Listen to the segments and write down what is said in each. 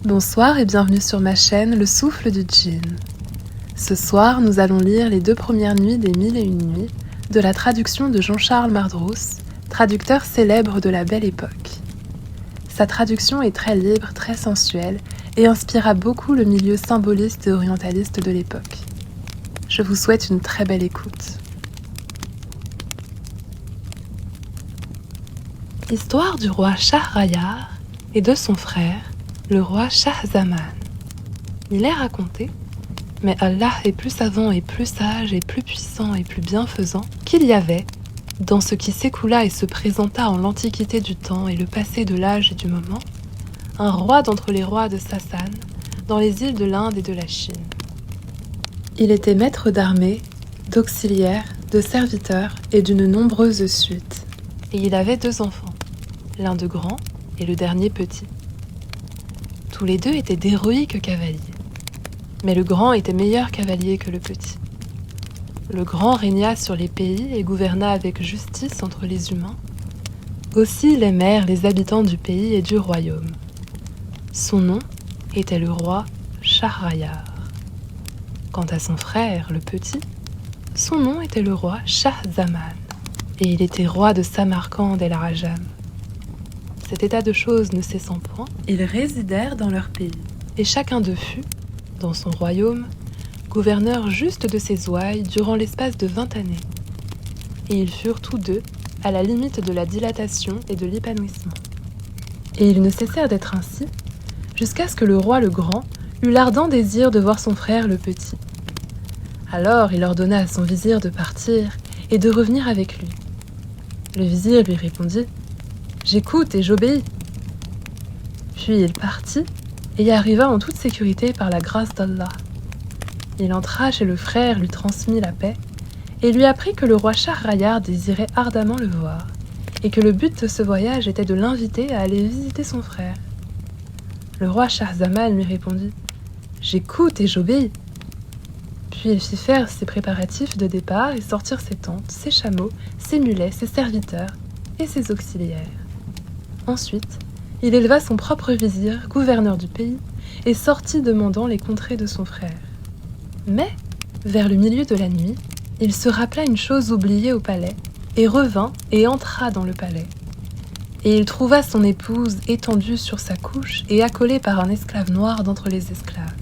Bonsoir et bienvenue sur ma chaîne Le Souffle du Djinn. Ce soir, nous allons lire les 2 premières nuits des 1001 nuits de la traduction de Jean-Charles Mardrousse, traducteur célèbre de la Belle Époque. Sa traduction est très libre, très sensuelle et inspira beaucoup le milieu symboliste et orientaliste de l'époque. Je vous souhaite une très belle écoute. Histoire du roi Shahrayar et de son frère, le roi Shahzaman. Il est raconté, mais Allah est plus savant et plus sage et plus puissant et plus bienfaisant qu'il y avait, dans ce qui s'écoula et se présenta en l'antiquité du temps et le passé de l'âge et du moment, un roi d'entre les rois de Sassan, dans les îles de l'Inde et de la Chine. Il était maître d'armée, d'auxiliaires, de serviteurs et d'une nombreuse suite, et il avait 2 enfants, l'un de grand et le dernier petit. Tous les 2 étaient d'héroïques cavaliers, mais le grand était meilleur cavalier que le petit. Le grand régna sur les pays et gouverna avec justice entre les humains. Aussi l'aimèrent les habitants du pays et du royaume. Son nom était le roi Shahrayar. Quant à son frère, le petit, son nom était le roi Shahzaman, et il était roi de Samarcande et l'Arajam. Cet état de choses ne cessant point, ils résidèrent dans leur pays, et chacun d'eux fut, dans son royaume, gouverneur juste de ses ouailles durant l'espace de 20 années. Et ils furent tous 2 à la limite de la dilatation et de l'épanouissement. Et ils ne cessèrent d'être ainsi, jusqu'à ce que le roi le grand eut l'ardent désir de voir son frère le petit. Alors il ordonna à son vizir de partir et de revenir avec lui. Le vizir lui répondit: « J'écoute et j'obéis. » Puis il partit et y arriva en toute sécurité par la grâce d'Allah. Il entra chez le frère, lui transmit la paix et lui apprit que le roi Shahrayar désirait ardemment le voir et que le but de ce voyage était de l'inviter à aller visiter son frère. Le roi Shahzaman lui répondit: « J'écoute et j'obéis. » Puis il fit faire ses préparatifs de départ et sortir ses tentes, ses chameaux, ses mulets, ses serviteurs et ses auxiliaires. Ensuite, il éleva son propre vizir, gouverneur du pays, et sortit demandant les contrées de son frère. Mais, vers le milieu de la nuit, il se rappela une chose oubliée au palais, et revint et entra dans le palais. Et il trouva son épouse étendue sur sa couche et accolée par un esclave noir d'entre les esclaves.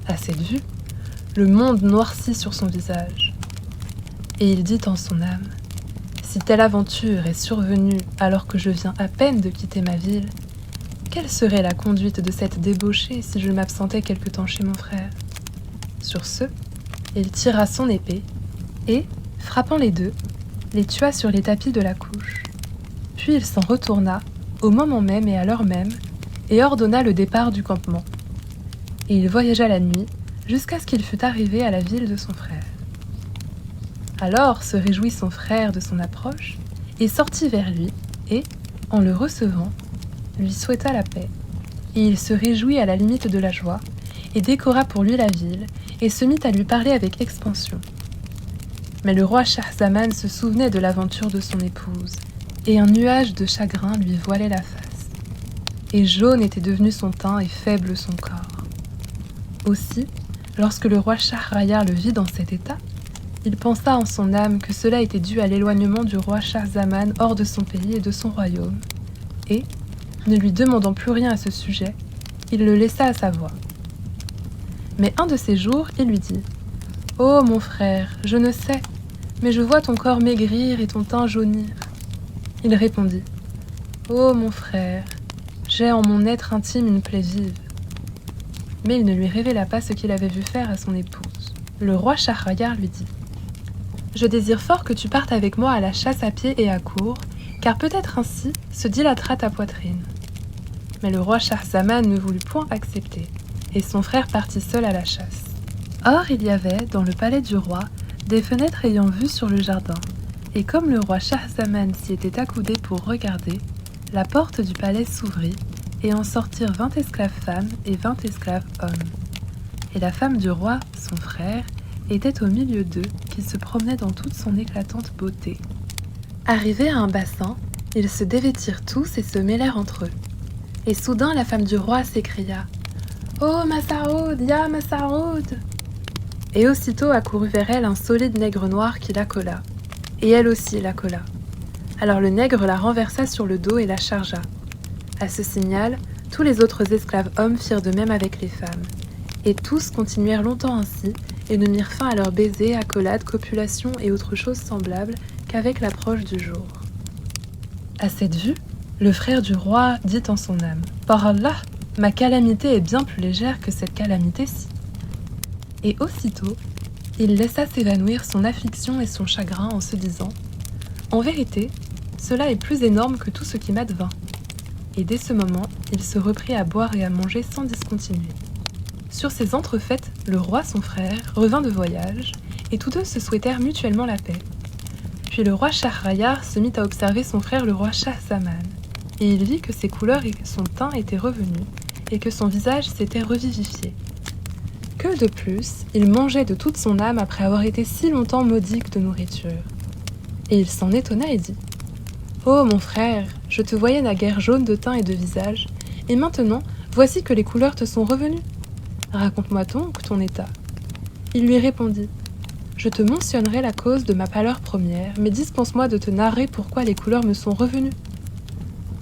À cette vue, le monde noircit sur son visage. Et il dit en son âme: « Si telle aventure est survenue alors que je viens à peine de quitter ma ville, quelle serait la conduite de cette débauchée si je m'absentais quelque temps chez mon frère ?» Sur ce, il tira son épée et, frappant les 2, les tua sur les tapis de la couche. Puis il s'en retourna, au moment même et à l'heure même, et ordonna le départ du campement. Et il voyagea la nuit jusqu'à ce qu'il fût arrivé à la ville de son frère. Alors se réjouit son frère de son approche, et sortit vers lui, et, en le recevant, lui souhaita la paix. Et il se réjouit à la limite de la joie, et décora pour lui la ville, et se mit à lui parler avec expansion. Mais le roi Shahzaman se souvenait de l'aventure de son épouse, et un nuage de chagrin lui voilait la face. Et jaune était devenu son teint et faible son corps. Aussi, lorsque le roi Shahrayar le vit dans cet état, il pensa en son âme que cela était dû à l'éloignement du roi Shahzaman hors de son pays et de son royaume, et, ne lui demandant plus rien à ce sujet, il le laissa à sa voix. Mais un de ces jours, il lui dit: « Oh mon frère, je ne sais, mais je vois ton corps maigrir et ton teint jaunir. » Il répondit: « Oh mon frère, j'ai en mon être intime une plaie vive. » Mais il ne lui révéla pas ce qu'il avait vu faire à son épouse. Le roi Shahrayar lui dit: « Je désire fort que tu partes avec moi à la chasse à pied et à court, car peut-être ainsi se dilatera ta poitrine. » Mais le roi Shahzaman ne voulut point accepter, et son frère partit seul à la chasse. Or il y avait, dans le palais du roi, des fenêtres ayant vue sur le jardin, et comme le roi Shahzaman s'y était accoudé pour regarder, la porte du palais s'ouvrit, et en sortirent 20 esclaves femmes et 20 esclaves hommes. Et la femme du roi, son frère, était au milieu d'eux, qui se promenait dans toute son éclatante beauté. Arrivés à un bassin, ils se dévêtirent tous et se mêlèrent entre eux. Et soudain la femme du roi s'écria « Oh Mas'aoud, ya Mas'aoud !» Et aussitôt accourut vers elle un solide nègre noir qui la colla. Et elle aussi la colla. Alors le nègre la renversa sur le dos et la chargea. À ce signal, tous les autres esclaves hommes firent de même avec les femmes. Et tous continuèrent longtemps ainsi, et ne mirent fin à leurs baisers, accolades, copulations et autres choses semblables qu'avec l'approche du jour. À cette vue, le frère du roi dit en son âme « Par Allah, ma calamité est bien plus légère que cette calamité-ci. » Et aussitôt, il laissa s'évanouir son affliction et son chagrin en se disant « En vérité, cela est plus énorme que tout ce qui m'advint. » Et dès ce moment, il se reprit à boire et à manger sans discontinuer. Sur ces entrefaites, le roi son frère revint de voyage, et tous deux se souhaitèrent mutuellement la paix. Puis le roi Shahrayar se mit à observer son frère le roi Shahzaman, et il vit que ses couleurs et son teint étaient revenus, et que son visage s'était revivifié. Que de plus, il mangeait de toute son âme après avoir été si longtemps modique de nourriture. Et il s'en étonna et dit « Oh mon frère, je te voyais naguère jaune de teint et de visage, et maintenant, voici que les couleurs te sont revenues. Raconte-moi donc ton état. » Il lui répondit « Je te mentionnerai la cause de ma pâleur première, mais dispense-moi de te narrer pourquoi les couleurs me sont revenues. »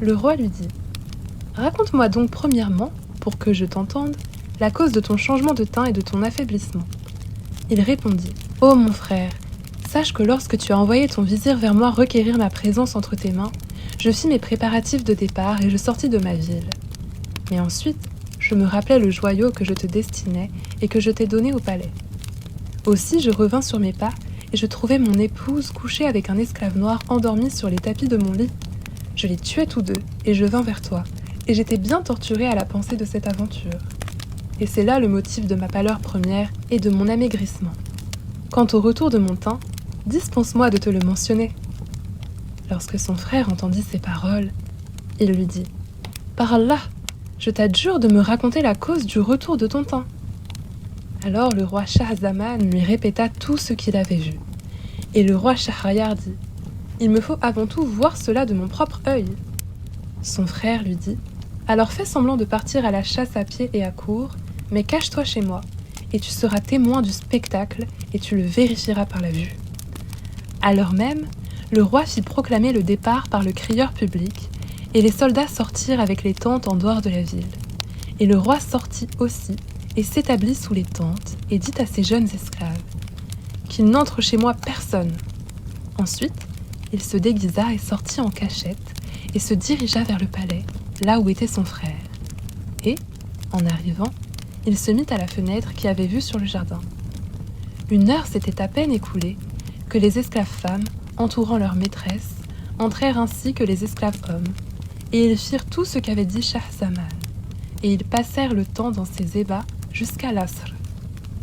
Le roi lui dit « Raconte-moi donc premièrement, pour que je t'entende, la cause de ton changement de teint et de ton affaiblissement. » Il répondit « Oh mon frère, sache que lorsque tu as envoyé ton vizir vers moi requérir ma présence entre tes mains, je fis mes préparatifs de départ et je sortis de ma ville. Mais ensuite, je me rappelai le joyau que je te destinais et que je t'ai donné au palais. Aussi je revins sur mes pas et je trouvai mon épouse couchée avec un esclave noir endormi sur les tapis de mon lit. Je les tuai tous deux et je vins vers toi, et j'étais bien torturée à la pensée de cette aventure. Et c'est là le motif de ma pâleur première et de mon amaigrissement. Quant au retour de mon teint, dispense-moi de te le mentionner. » Lorsque son frère entendit ces paroles, il lui dit « Par Allah, je t'adjure de me raconter la cause du retour de ton teint. » Alors le roi Shahzaman lui répéta tout ce qu'il avait vu. Et le roi Shahrayar dit « Il me faut avant tout voir cela de mon propre œil. » Son frère lui dit « Alors fais semblant de partir à la chasse à pied et à court, mais cache-toi chez moi, et tu seras témoin du spectacle, et tu le vérifieras par la vue. » À l'heure même, le roi fit proclamer le départ par le crieur public, et les soldats sortirent avec les tentes en dehors de la ville. Et le roi sortit aussi, et s'établit sous les tentes, et dit à ses jeunes esclaves « Qu'il n'entre chez moi personne. » Ensuite, il se déguisa et sortit en cachette, et se dirigea vers le palais, là où était son frère. Et, en arrivant, il se mit à la fenêtre qui avait vue sur le jardin. Une heure s'était à peine écoulée que les esclaves femmes, entourant leur maîtresse, entrèrent ainsi que les esclaves hommes, et ils firent tout ce qu'avait dit Shahzaman, et ils passèrent le temps dans ces ébats jusqu'à l'Asr.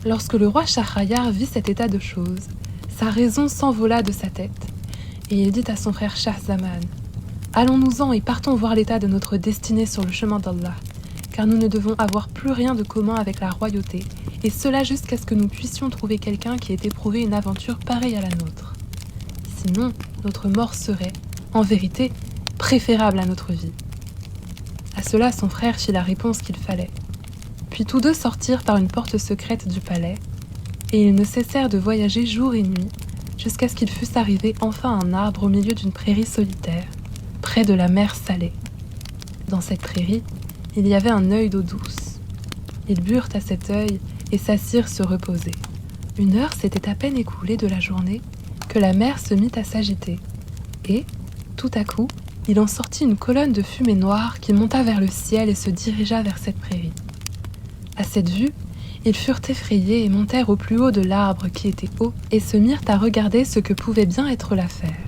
Lorsque le roi Shahrayar vit cet état de choses, sa raison s'envola de sa tête, et il dit à son frère Shahzaman « Allons-nous-en et partons voir l'état de notre destinée sur le chemin d'Allah, car nous ne devons avoir plus rien de commun avec la royauté, et cela jusqu'à ce que nous puissions trouver quelqu'un qui ait éprouvé une aventure pareille à la nôtre. Sinon, notre mort serait, en vérité, préférable à notre vie. » À cela, son frère fit la réponse qu'il fallait. Puis tous deux sortirent par une porte secrète du palais, et ils ne cessèrent de voyager jour et nuit, jusqu'à ce qu'ils fussent arrivés enfin à un arbre au milieu d'une prairie solitaire, près de la mer Salée. Dans cette prairie, il y avait un œil d'eau douce. Ils burent à cet œil et s'assirent se reposer. Une heure s'était à peine écoulée de la journée que la mer se mit à s'agiter, et, tout à coup, il en sortit une colonne de fumée noire qui monta vers le ciel et se dirigea vers cette prairie. À cette vue, ils furent effrayés et montèrent au plus haut de l'arbre qui était haut et se mirent à regarder ce que pouvait bien être l'affaire.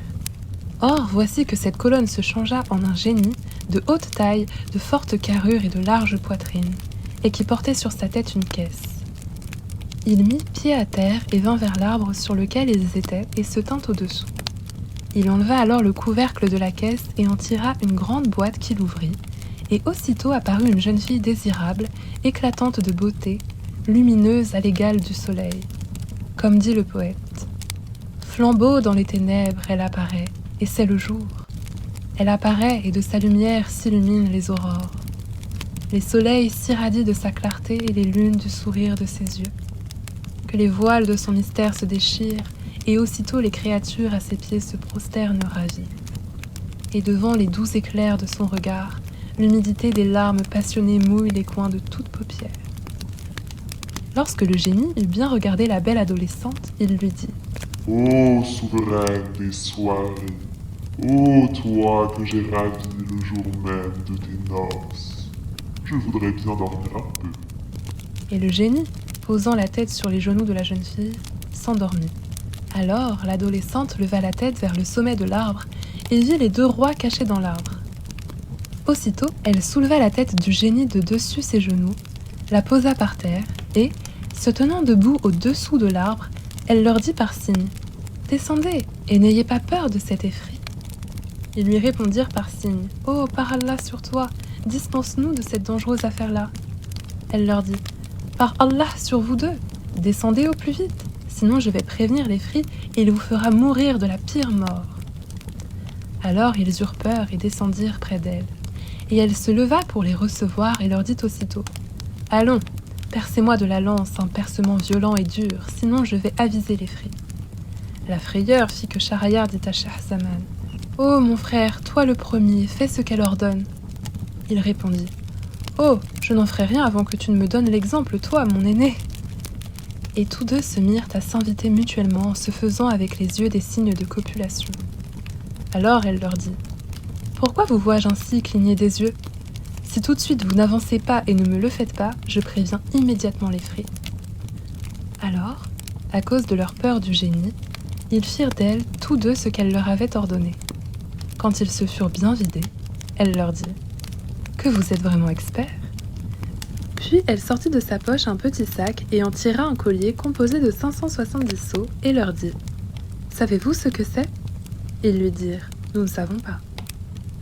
Or, voici que cette colonne se changea en un génie de haute taille, de forte carrure et de large poitrine, et qui portait sur sa tête une caisse. Il mit pied à terre et vint vers l'arbre sur lequel ils étaient et se tint au-dessous. Il enleva alors le couvercle de la caisse et en tira une grande boîte qu'il ouvrit, et aussitôt apparut une jeune fille désirable, éclatante de beauté, lumineuse à l'égal du soleil. Comme dit le poète, « Flambeau dans les ténèbres, elle apparaît, et c'est le jour. Elle apparaît et de sa lumière s'illuminent les aurores. les soleils s'irradient de sa clarté et les lunes du sourire de ses yeux. Que les voiles de son mystère se déchirent, et aussitôt les créatures à ses pieds se prosternent ravies. Et devant les doux éclairs de son regard, l'humidité des larmes passionnées mouille les coins de toutes paupières. Lorsque le génie eut bien regardé la belle adolescente, il lui dit « Ô souveraine des soirées, ô toi que j'ai ravi le jour même de tes noces, je voudrais bien dormir un peu. » Et le génie, posant la tête sur les genoux de la jeune fille, s'endormit. Alors l'adolescente leva la tête vers le sommet de l'arbre et vit les deux rois cachés dans l'arbre. Aussitôt, elle souleva la tête du génie de dessus ses genoux, la posa par terre et, se tenant debout au-dessous de l'arbre, elle leur dit par signe « Descendez et n'ayez pas peur de cet effrit. » Ils lui répondirent par signe « Oh, par Allah sur toi, dispense-nous de cette dangereuse affaire-là. » Elle leur dit « Par Allah sur vous deux, descendez au plus vite, sinon je vais prévenir l'effrit et il vous fera mourir de la pire mort. » Alors ils eurent peur et descendirent près d'elle. Et elle se leva pour les recevoir et leur dit aussitôt « Allons, percez-moi de la lance un percement violent et dur, sinon je vais aviser l'effrit. » La frayeur fit que Schahriar dit à Schahzaman « Oh mon frère, toi le premier, fais ce qu'elle ordonne. » Il répondit « Oh, je n'en ferai rien avant que tu ne me donnes l'exemple, toi, mon aîné. » Et tous deux se mirent à s'inviter mutuellement en se faisant avec les yeux des signes de copulation. Alors elle leur dit « Pourquoi vous vois-je ainsi cligner des yeux ? Si tout de suite vous n'avancez pas et ne me le faites pas, je préviens immédiatement l'effrit. » Alors, à cause de leur peur du génie, ils firent d'elle tous deux ce qu'elle leur avait ordonné. Quand ils se furent bien vidés, elle leur dit « Que vous êtes vraiment expert ?» Puis elle sortit de sa poche un petit sac et en tira un collier composé de 570 sceaux et leur dit « Savez-vous ce que c'est ?» Ils lui dirent « Nous ne savons pas. »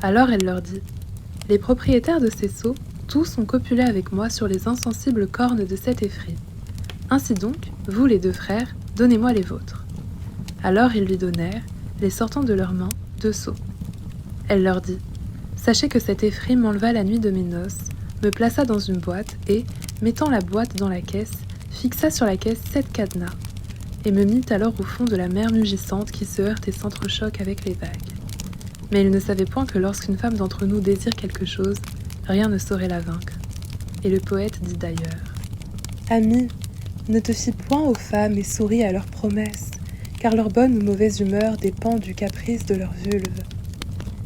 Alors elle leur dit « Les propriétaires de ces sceaux, tous ont copulé avec moi sur les insensibles cornes de cet effrit. Ainsi donc, vous les deux frères, donnez-moi les vôtres. » Alors ils lui donnèrent, les sortant de leurs mains, 2 sceaux. Elle leur dit « Sachez que cet effrit m'enleva la nuit de mes noces, me plaça dans une boîte et, mettant la boîte dans la caisse, fixa sur la caisse 7 cadenas, et me mit alors au fond de la mer mugissante qui se heurte et s'entrechoque avec les vagues. Mais il ne savait point que lorsqu'une femme d'entre nous désire quelque chose, rien ne saurait la vaincre. » Et le poète dit d'ailleurs « Ami, ne te fie point aux femmes et souris à leurs promesses, car leur bonne ou mauvaise humeur dépend du caprice de leur vulve.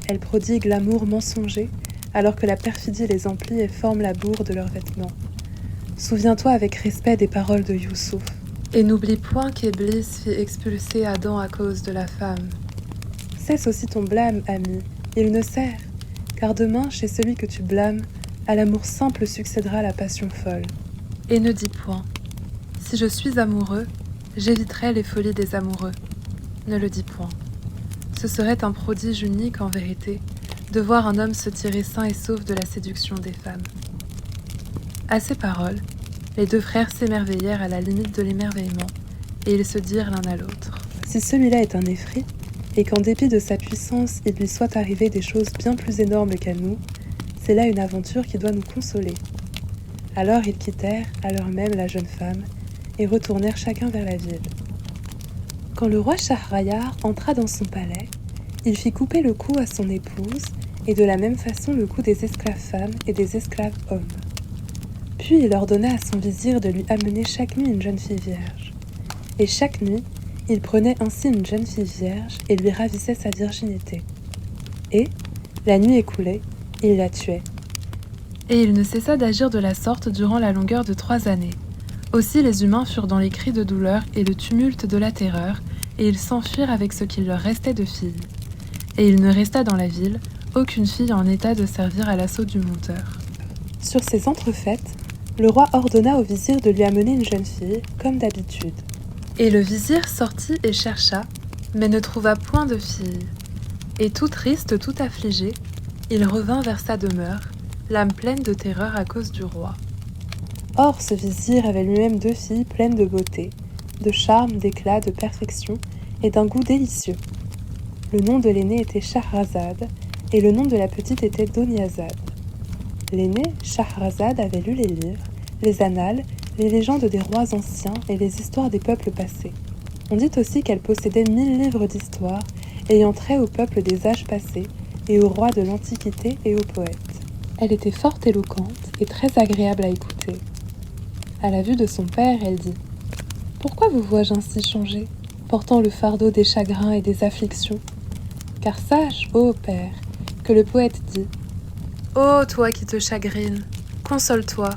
Elles prodiguent l'amour mensonger, alors que la perfidie les emplit et forme la bourre de leurs vêtements. Souviens-toi avec respect des paroles de Youssouf, et n'oublie point qu'Éblis fit expulser Adam à cause de la femme. Cesse aussi ton blâme, ami, il ne sert, car demain, chez celui que tu blâmes, à l'amour simple succédera la passion folle. Et ne dis point, si je suis amoureux, j'éviterai les folies des amoureux. Ne le dis point. Ce serait un prodige unique en vérité, de voir un homme se tirer sain et sauf de la séduction des femmes. » À ces paroles, les deux frères s'émerveillèrent à la limite de l'émerveillement, et ils se dirent l'un à l'autre « Si celui-là est un effrit, et qu'en dépit de sa puissance, il lui soit arrivé des choses bien plus énormes qu'à nous, c'est là une aventure qui doit nous consoler. » Alors ils quittèrent à l'heure même la jeune femme, et retournèrent chacun vers la ville. Quand le roi Schahriar entra dans son palais, il fit couper le cou à son épouse, et de la même façon le cou des esclaves femmes et des esclaves hommes. Puis il ordonna à son vizir de lui amener chaque nuit une jeune fille vierge. Et chaque nuit, il prenait ainsi une jeune fille vierge et lui ravissait sa virginité. Et, la nuit écoulée, il la tuait. Et il ne cessa d'agir de la sorte durant la longueur de 3 années. Aussi les humains furent dans les cris de douleur et le tumulte de la terreur, et ils s'enfuirent avec ce qu'il leur restait de filles. Et il ne resta dans la ville aucune fille en état de servir à l'assaut du monteur. Sur ces entrefaites, le roi ordonna au vizir de lui amener une jeune fille, comme d'habitude. Et le vizir sortit et chercha, mais ne trouva point de fille. Et tout triste, tout affligé, il revint vers sa demeure, l'âme pleine de terreur à cause du roi. Or, ce vizir avait lui-même 2 filles pleines de beauté, de charme, d'éclat, de perfection et d'un goût délicieux. Le nom de l'aînée était Shahrazad et le nom de la petite était Doniazad. L'aîné, Schahrazade, avait lu les livres, les annales, les légendes des rois anciens et les histoires des peuples passés. On dit aussi qu'elle possédait 1000 livres d'histoire, ayant trait au peuple des âges passés et aux rois de l'Antiquité et aux poètes. Elle était fort éloquente et très agréable à écouter. À la vue de son père, elle dit « Pourquoi vous vois-je ainsi changé, portant le fardeau des chagrins et des afflictions ? Car sache, ô père, que le poète dit « Ô toi qui te chagrines, console-toi,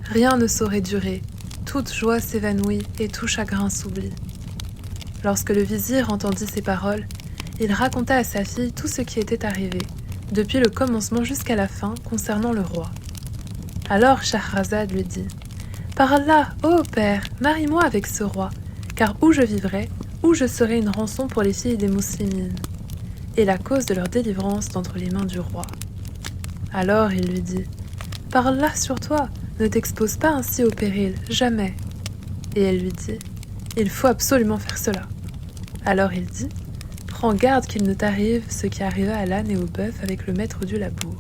rien ne saurait durer, toute joie s'évanouit et tout chagrin s'oublie. » Lorsque le vizir entendit ces paroles, il raconta à sa fille tout ce qui était arrivé, depuis le commencement jusqu'à la fin, concernant le roi. Alors Schahrazade lui dit « Par Allah, ô père, marie-moi avec ce roi, car où je vivrai, où je serai une rançon pour les filles des mouslimines, et la cause de leur délivrance d'entre les mains du roi. » Alors il lui dit « Par Allah sur toi, ne t'expose pas ainsi au péril, jamais. » Et elle lui dit « Il faut absolument faire cela. » Alors il dit « Prends garde qu'il ne t'arrive ce qui arriva à l'âne et au bœuf avec le maître du labour.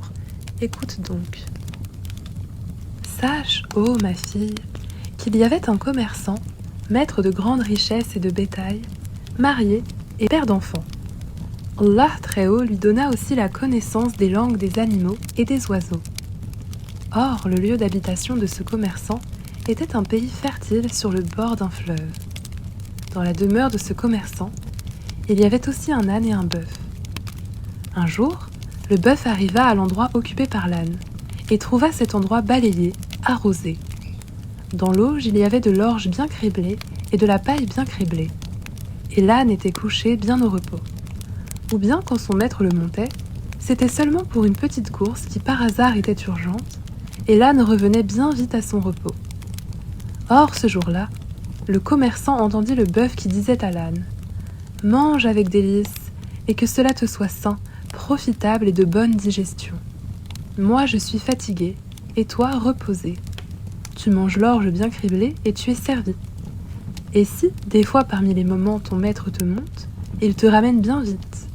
Écoute donc. » Sache, ô ma fille, qu'il y avait un commerçant, maître de grandes richesses et de bétail, marié et père d'enfants. Allah Très-Haut lui donna aussi la connaissance des langues des animaux et des oiseaux. Or, le lieu d'habitation de ce commerçant était un pays fertile sur le bord d'un fleuve. Dans la demeure de ce commerçant, il y avait aussi un âne et un bœuf. Un jour, le bœuf arriva à l'endroit occupé par l'âne et trouva cet endroit balayé, arrosé. Dans l'auge, il y avait de l'orge bien criblée et de la paille bien criblée. Et l'âne était couché bien au repos. Ou bien, quand son maître le montait, c'était seulement pour une petite course qui par hasard était urgente, et l'âne revenait bien vite à son repos. Or, ce jour-là, le commerçant entendit le bœuf qui disait à l'âne « Mange avec délice, et que cela te soit sain, profitable et de bonne digestion. Moi, je suis fatigué, et toi, reposé. Tu manges l'orge bien criblée, et tu es servi. Et si, des fois parmi les moments, ton maître te monte, il te ramène bien vite.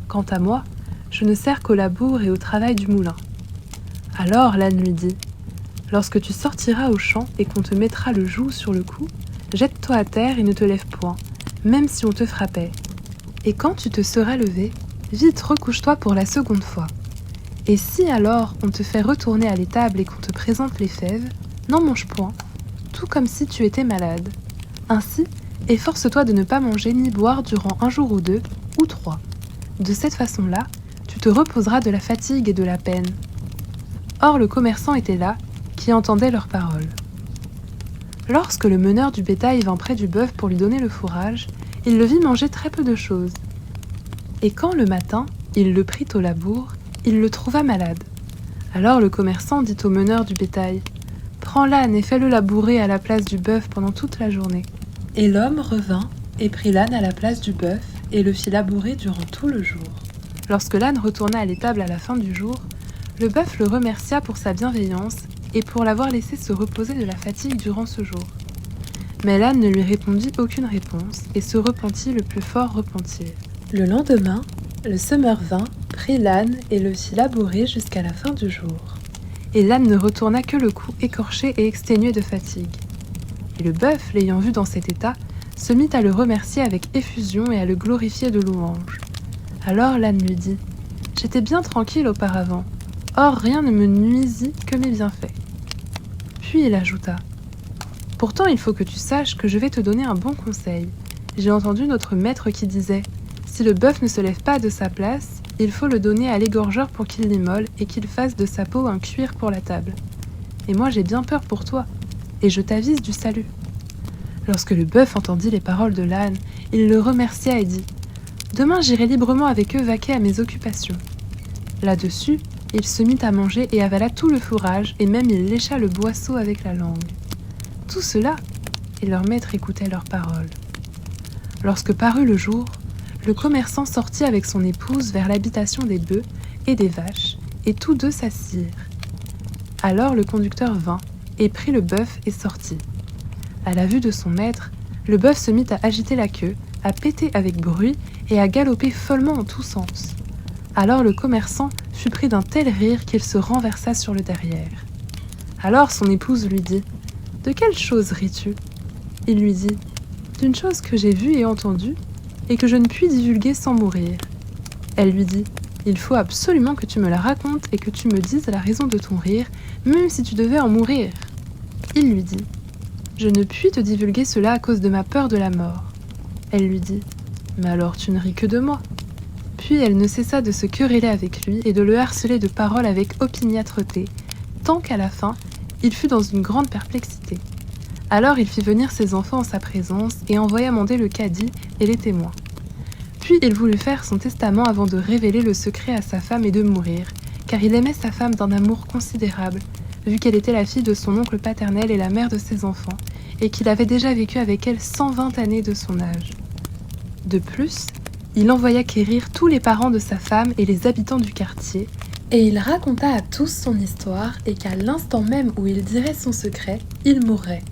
Quant à moi, je ne sers qu'au labour et au travail du moulin. » Alors l'âne lui dit « Lorsque tu sortiras au champ et qu'on te mettra le joug sur le cou, jette-toi à terre et ne te lève point, même si on te frappait. Et quand tu te seras levé, vite recouche-toi pour la seconde fois. Et si alors on te fait retourner à l'étable et qu'on te présente les fèves, n'en mange point, tout comme si tu étais malade. Ainsi, efforce-toi de ne pas manger ni boire durant 1 jour ou 2, ou 3. De cette façon-là, tu te reposeras de la fatigue et de la peine. » Or le commerçant était là, qui entendait leurs paroles. Lorsque le meneur du bétail vint près du bœuf pour lui donner le fourrage, il le vit manger très peu de choses. Et quand le matin, il le prit au labour, il le trouva malade. Alors le commerçant dit au meneur du bétail « Prends l'âne et fais-le labourer à la place du bœuf pendant toute la journée. » Et l'homme revint et prit l'âne à la place du bœuf et le fit labourer durant tout le jour. Lorsque l'âne retourna à l'étable à la fin du jour, le bœuf le remercia pour sa bienveillance et pour l'avoir laissé se reposer de la fatigue durant ce jour. Mais l'âne ne lui répondit aucune réponse et se repentit le plus fort repentir. Le lendemain, le semeur vint, prit l'âne et le fit labourer jusqu'à la fin du jour. Et l'âne ne retourna que le cou écorché et exténué de fatigue. Et le bœuf, l'ayant vu dans cet état, se mit à le remercier avec effusion et à le glorifier de louanges. Alors l'âne lui dit « J'étais bien tranquille auparavant, or rien ne me nuisit que mes bienfaits. » Puis il ajouta « Pourtant il faut que tu saches que je vais te donner un bon conseil. J'ai entendu notre maître qui disait « Si le bœuf ne se lève pas de sa place, il faut le donner à l'égorgeur pour qu'il l'immole et qu'il fasse de sa peau un cuir pour la table. Et moi j'ai bien peur pour toi, et je t'avise du salut. » Lorsque le bœuf entendit les paroles de l'âne, il le remercia et dit « Demain j'irai librement avec eux vaquer à mes occupations. » Là-dessus, il se mit à manger et avala tout le fourrage, et même il lécha le boisseau avec la langue. Tout cela, et leur maître écoutait leurs paroles. Lorsque parut le jour, le commerçant sortit avec son épouse vers l'habitation des bœufs et des vaches, et tous deux s'assirent. Alors le conducteur vint, et prit le bœuf et sortit. À la vue de son maître, le bœuf se mit à agiter la queue, à péter avec bruit et à galoper follement en tous sens. Alors le commerçant fut pris d'un tel rire qu'il se renversa sur le derrière. Alors son épouse lui dit « De quelle chose ris-tu » Il lui dit « D'une chose que j'ai vue et entendue, et que je ne puis divulguer sans mourir. » Elle lui dit « Il faut absolument que tu me la racontes et que tu me dises la raison de ton rire, même si tu devais en mourir. » Il lui dit « Je ne puis te divulguer cela à cause de ma peur de la mort. » Elle lui dit « Mais alors tu ne ris que de moi. » Puis elle ne cessa de se quereller avec lui et de le harceler de paroles avec opiniâtreté, tant qu'à la fin, il fut dans une grande perplexité. Alors il fit venir ses enfants en sa présence et envoya mander le cadi et les témoins. Puis il voulut faire son testament avant de révéler le secret à sa femme et de mourir, car il aimait sa femme d'un amour considérable, vu qu'elle était la fille de son oncle paternel et la mère de ses enfants, et qu'il avait déjà vécu avec elle 120 années de son âge. De plus, il envoya quérir tous les parents de sa femme et les habitants du quartier, et il raconta à tous son histoire et qu'à l'instant même où il dirait son secret, il mourrait.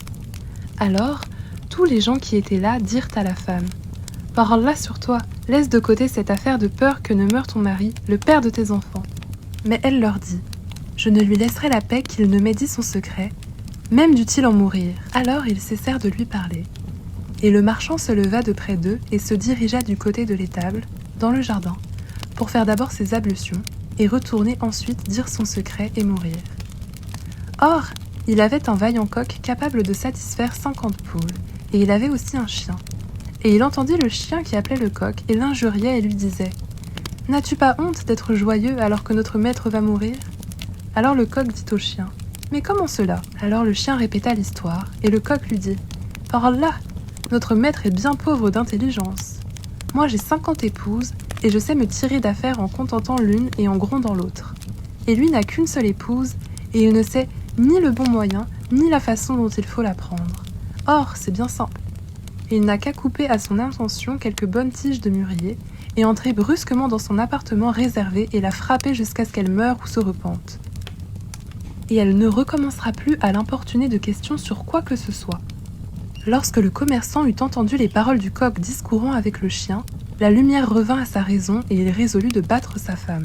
Alors, tous les gens qui étaient là dirent à la femme « Par Allah sur toi, laisse de côté cette affaire de peur que ne meure ton mari, le père de tes enfants. » Mais elle leur dit « Je ne lui laisserai la paix qu'il ne m'ait dit son secret, même dût-il en mourir. » Alors ils cessèrent de lui parler. Et le marchand se leva de près d'eux et se dirigea du côté de l'étable, dans le jardin, pour faire d'abord ses ablutions et retourner ensuite dire son secret et mourir. Or, il avait un vaillant coq capable de satisfaire 50 poules, et il avait aussi un chien. Et il entendit le chien qui appelait le coq et l'injuriait et lui disait « N'as-tu pas honte d'être joyeux alors que notre maître va mourir ?» Alors le coq dit au chien « Mais comment cela ?» Alors le chien répéta l'histoire, et le coq lui dit « Par Allah, notre maître est bien pauvre d'intelligence. Moi j'ai 50 épouses, et je sais me tirer d'affaire en contentant l'une et en grondant l'autre. Et lui n'a qu'une seule épouse, et il ne sait ni le bon moyen, ni la façon dont il faut la prendre. Or, c'est bien simple. Il n'a qu'à couper à son intention quelques bonnes tiges de mûrier, et entrer brusquement dans son appartement réservé et la frapper jusqu'à ce qu'elle meure ou se repente. Et elle ne recommencera plus à l'importuner de questions sur quoi que ce soit. Lorsque le commerçant eut entendu les paroles du coq discourant avec le chien, la lumière revint à sa raison et il résolut de battre sa femme.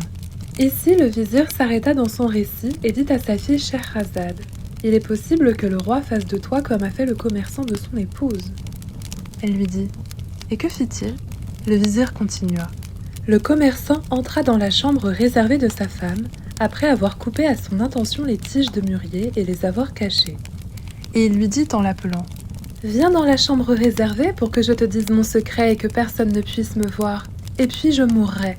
Ici, le vizir s'arrêta dans son récit et dit à sa fille Scheherazade « Il est possible que le roi fasse de toi comme a fait le commerçant de son épouse. » Elle lui dit « Et que fit-il » Le vizir continua « Le commerçant entra dans la chambre réservée de sa femme, après avoir coupé à son intention les tiges de mûrier et les avoir cachées. Et il lui dit en l'appelant « Viens dans la chambre réservée pour que je te dise mon secret et que personne ne puisse me voir, et puis je mourrai. »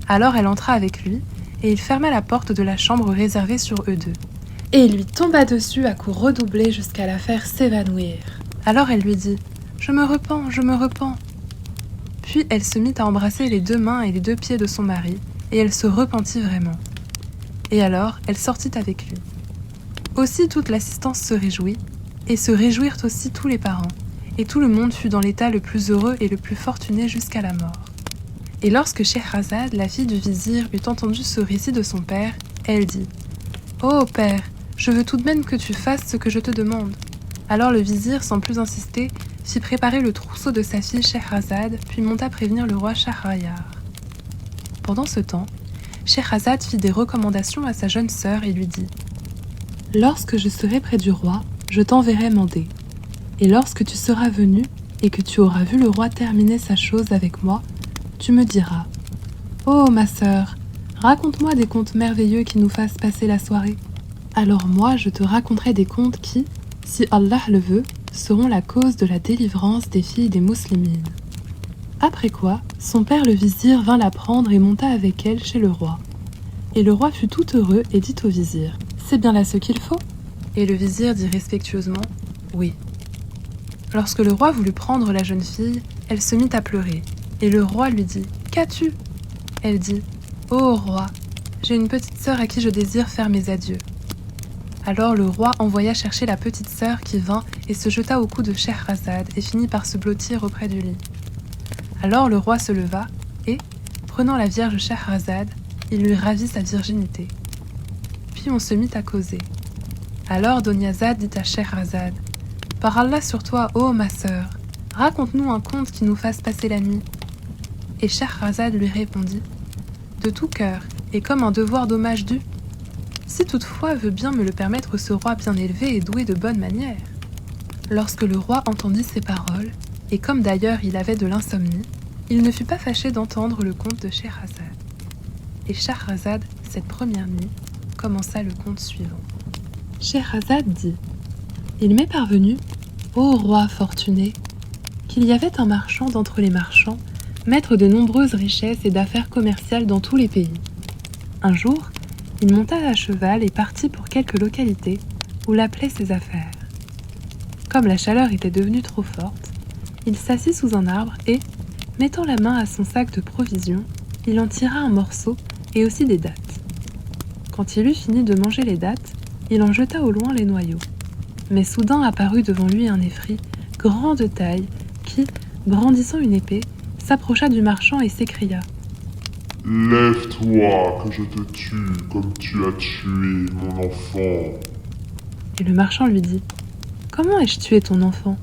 Alors elle entra avec lui, et il ferma la porte de la chambre réservée sur eux deux. Et il lui tomba dessus à coups redoublés jusqu'à la faire s'évanouir. Alors elle lui dit « Je me repens, je me repens. » Puis elle se mit à embrasser les 2 mains et les 2 pieds de son mari, et elle se repentit vraiment. Et alors elle sortit avec lui. Aussi toute l'assistance se réjouit, et se réjouirent aussi tous les parents, et tout le monde fut dans l'état le plus heureux et le plus fortuné jusqu'à la mort. Et lorsque Scheherazade, la fille du vizir, eut entendu ce récit de son père, elle dit « Ô père, je veux tout de même que tu fasses ce que je te demande. » Alors le vizir, sans plus insister, fit préparer le trousseau de sa fille Scheherazade, puis monta prévenir le roi Shahrayar. Pendant ce temps, Scheherazade fit des recommandations à sa jeune sœur et lui dit « Lorsque je serai près du roi, je t'enverrai mander. Et lorsque tu seras venu et que tu auras vu le roi terminer sa chose avec moi, tu me diras « Oh, ma sœur, raconte-moi des contes merveilleux qui nous fassent passer la soirée. » Alors moi, je te raconterai des contes qui, si Allah le veut, seront la cause de la délivrance des filles des muslimines. Après quoi, son père le vizir vint la prendre et monta avec elle chez le roi. Et le roi fut tout heureux et dit au vizir « C'est bien là ce qu'il faut ?» Et le vizir dit respectueusement « Oui. » Lorsque le roi voulut prendre la jeune fille, elle se mit à pleurer. Et le roi lui dit « Qu'as-tu » Elle dit « Ô roi, j'ai une petite sœur à qui je désire faire mes adieux. » Alors le roi envoya chercher la petite sœur qui vint et se jeta au cou de Scheherazade et finit par se blottir auprès du lit. Alors le roi se leva et, prenant la vierge Scheherazade, il lui ravit sa virginité. Puis on se mit à causer. Alors Doniazade dit à Scheherazade « Par Allah sur toi, ô ma sœur, raconte-nous un conte qui nous fasse passer la nuit. » Et Scheherazade lui répondit « De tout cœur, et comme un devoir d'hommage dû. Si toutefois veut bien me le permettre ce roi bien élevé et doué de bonnes manières. » Lorsque le roi entendit ces paroles, et comme d'ailleurs il avait de l'insomnie, il ne fut pas fâché d'entendre le conte de Scheherazade. Et Schahrazad, cette première nuit, commença le conte suivant. Scheherazade dit : Il m'est parvenu, ô roi fortuné, qu'il y avait un marchand d'entre les marchands, maître de nombreuses richesses et d'affaires commerciales dans tous les pays. Un jour, il monta à cheval et partit pour quelque localité où l'appelaient ses affaires. Comme la chaleur était devenue trop forte, il s'assit sous un arbre et, mettant la main à son sac de provisions, il en tira un morceau et aussi des dattes. Quand il eut fini de manger les dattes, il en jeta au loin les noyaux. Mais soudain apparut devant lui un effrit, grand de taille, qui, brandissant une épée, s'approcha du marchand et s'écria : « Lève-toi, que je te tue comme tu as tué mon enfant. » Et le marchand lui dit : Comment ai-je tué ton enfant ?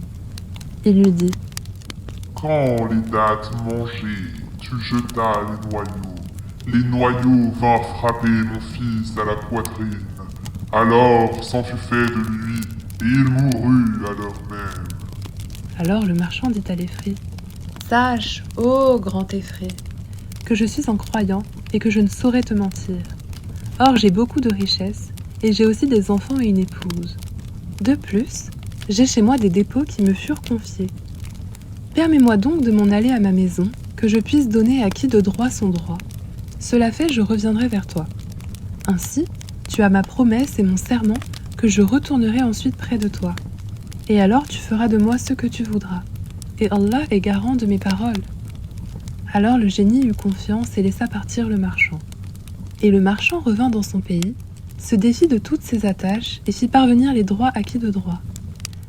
Il lui dit : Quand les dattes mangées, tu jetas les noyaux. Les noyaux vinrent frapper mon fils à la poitrine. Alors s'en fut fait de lui, et il mourut à l'heure même. Alors le marchand dit à l'effrit : Sache, ô grand effet, que je suis un croyant et que je ne saurais te mentir. Or j'ai beaucoup de richesses, et j'ai aussi des enfants et une épouse. De plus, j'ai chez moi des dépôts qui me furent confiés. Permets-moi donc de m'en aller à ma maison, que je puisse donner à qui de droit son droit. Cela fait, je reviendrai vers toi. Ainsi, tu as ma promesse et mon serment que je retournerai ensuite près de toi. Et alors tu feras de moi ce que tu voudras. Et Allah est garant de mes paroles. » Alors le génie eut confiance et laissa partir le marchand. Et le marchand revint dans son pays, se défit de toutes ses attaches et fit parvenir les droits à qui de droit.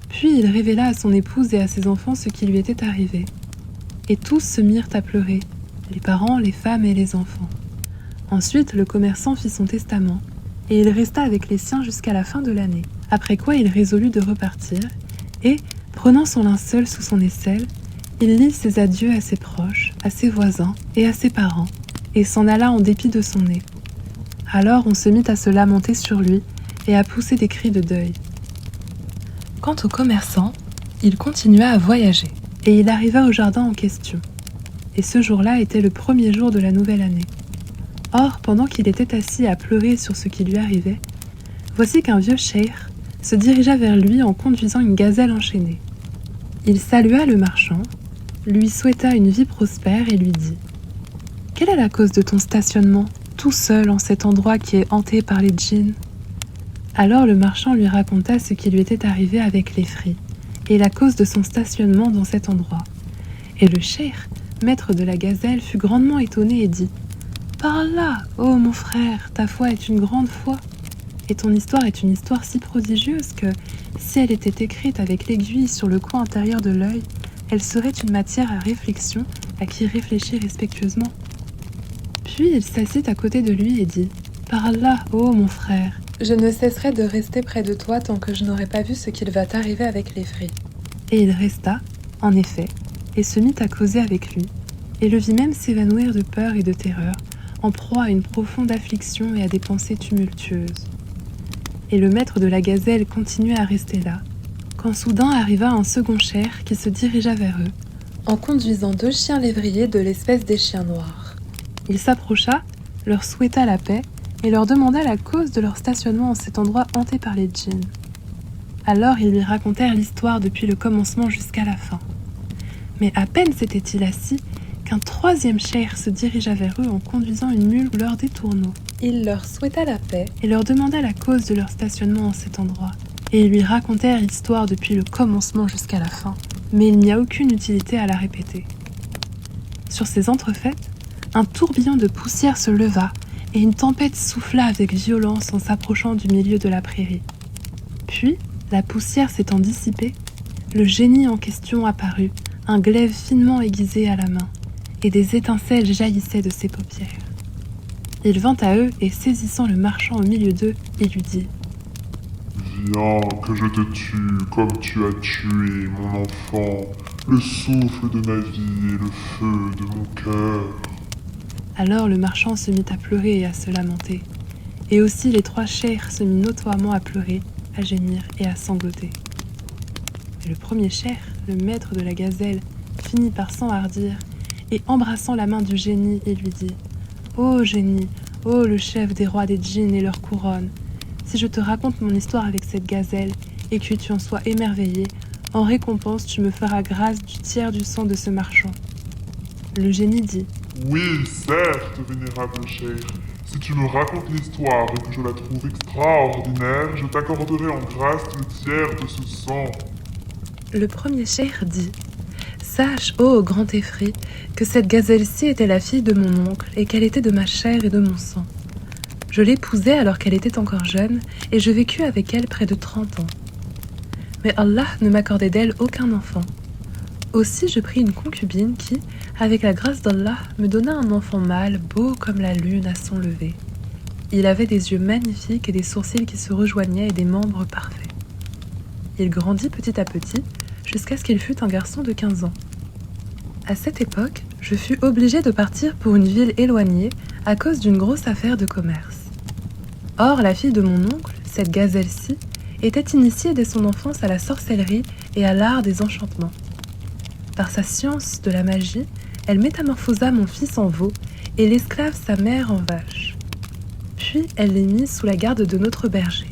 Puis il révéla à son épouse et à ses enfants ce qui lui était arrivé. Et tous se mirent à pleurer, les parents, les femmes et les enfants. Ensuite, le commerçant fit son testament, et il resta avec les siens jusqu'à la fin de l'année, après quoi il résolut de repartir, et, prenant son linceul sous son aisselle, il lit ses adieux à ses proches, à ses voisins et à ses parents, et s'en alla en dépit de son nez. Alors on se mit à se lamenter sur lui et à pousser des cris de deuil. Quant au commerçant, il continua à voyager, et il arriva au jardin en question. Et ce jour-là était le premier jour de la nouvelle année. Or, pendant qu'il était assis à pleurer sur ce qui lui arrivait, voici qu'un vieux cheikh se dirigea vers lui en conduisant une gazelle enchaînée. Il salua le marchand, lui souhaita une vie prospère et lui dit : « Quelle est la cause de ton stationnement, tout seul en cet endroit qui est hanté par les djinns ?» Alors le marchand lui raconta ce qui lui était arrivé avec l'effrit, et la cause de son stationnement dans cet endroit. Et le cheikh, maître de la gazelle, fut grandement étonné et dit : « Par Allah, ô mon frère, ta foi est une grande foi, et ton histoire est une histoire si prodigieuse que, si elle était écrite avec l'aiguille sur le coin intérieur de l'œil, elle serait une matière à réflexion à qui réfléchir respectueusement. » Puis il s'assit à côté de lui et dit : « Par Allah, ô mon frère, je ne cesserai de rester près de toi tant que je n'aurai pas vu ce qu'il va t'arriver avec l'effrit. » Et il resta, en effet, et se mit à causer avec lui, et le vit même s'évanouir de peur et de terreur, en proie à une profonde affliction et à des pensées tumultueuses. Et le maître de la gazelle continuait à rester là, quand soudain arriva un second cheikh qui se dirigea vers eux, en conduisant 2 chiens lévriers de l'espèce des chiens noirs. Il s'approcha, leur souhaita la paix, et leur demanda la cause de leur stationnement en cet endroit hanté par les djinns. Alors ils lui racontèrent l'histoire depuis le commencement jusqu'à la fin. Mais à peine s'était-il assis qu'un 3e cheikh se dirigea vers eux en conduisant une mule couleur des tourneaux. Il leur souhaita la paix et leur demanda la cause de leur stationnement en cet endroit. Et ils lui racontèrent l'histoire depuis le commencement jusqu'à la fin. Mais il n'y a aucune utilité à la répéter. Sur ces entrefaites, un tourbillon de poussière se leva et une tempête souffla avec violence en s'approchant du milieu de la prairie. Puis, la poussière s'étant dissipée, le génie en question apparut, un glaive finement aiguisé à la main, et des étincelles jaillissaient de ses paupières. Il vint à eux et, saisissant le marchand au milieu d'eux, il lui dit : « Viens, que je te tue comme tu as tué mon enfant, le souffle de ma vie et le feu de mon cœur. » Alors le marchand se mit à pleurer et à se lamenter. Et aussi les 3 cheikhs se mirent notoirement à pleurer, à gémir et à sangloter. Et le premier cheikh, le maître de la gazelle, finit par s'enhardir et embrassant la main du génie, il lui dit « Ô génie, ô le chef des rois des djinns et leur couronne, si je te raconte mon histoire avec cette gazelle et que tu en sois émerveillé, en récompense tu me feras grâce du tiers du sang de ce marchand. » Le génie dit « Oui, certes, vénérable cheikh. Si tu me racontes l'histoire et que je la trouve extraordinaire, je t'accorderai en grâce le tiers de ce sang. » Le premier cheikh dit « Sache, ô grand effrit, que cette gazelle-ci était la fille de mon oncle et qu'elle était de ma chair et de mon sang. Je l'épousai alors qu'elle était encore jeune et je vécus avec elle près de 30 ans. Mais Allah ne m'accordait d'elle aucun enfant. Aussi je pris une concubine qui, avec la grâce d'Allah, me donna un enfant mâle beau comme la lune à son lever. Il avait des yeux magnifiques et des sourcils qui se rejoignaient et des membres parfaits. Il grandit petit à petit jusqu'à ce qu'il fût un garçon de 15 ans. À cette époque, je fus obligée de partir pour une ville éloignée à cause d'une grosse affaire de commerce. Or, la fille de mon oncle, cette gazelle-ci, était initiée dès son enfance à la sorcellerie et à l'art des enchantements. Par sa science de la magie, elle métamorphosa mon fils en veau et l'esclave sa mère en vache. Puis elle les mit sous la garde de notre berger.